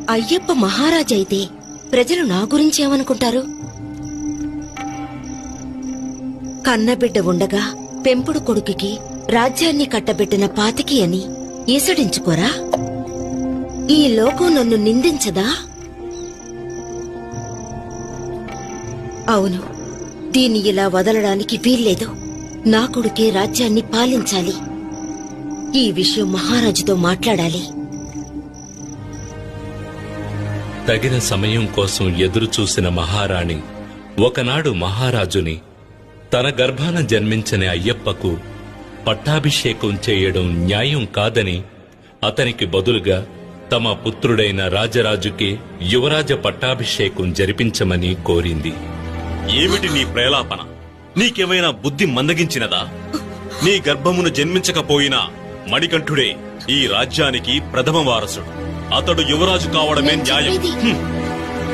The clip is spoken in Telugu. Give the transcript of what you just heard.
అయ్యప్ప మహారాజైతే ప్రజలు నా గురించి ఏమనుకుంటారు? కన్నబిడ్డ ఉండగా పెంపుడు కొడుకుకి రాజ్యాన్ని కట్టబెట్టిన పాతికి అని ఈసడించుకోరా? ఈ లోకం నన్ను నిందించదా? అవును, దీన్ని ఇలా వదలడానికి వీల్లేదు. నా కొడుకే రాజ్యాన్ని పాలించాలి. ఈ విషయం మహారాజుతో మాట్లాడాలి. తగిన సమయం కోసం ఎదురుచూసిన మహారాణి ఒకనాడు మహారాజుని తన గర్భాన జన్మించని అయ్యప్పకు పట్టాభిషేకం చేయడం న్యాయం కాదని, అతనికి బదులుగా తమ పుత్రుడైన రాజరాజుకి యువరాజ పట్టాభిషేకం జరిపించమని కోరింది. ఏమిటి నీ ప్రేలాపన? నీకేమైనా బుద్ధి మందగించినదా? నీ గర్భమును జన్మించకపోయినా మణికంఠుడే ఈ రాజ్యానికి ప్రథమ వారసుడు. అతడు యువరాజు కావడమే న్యాయం.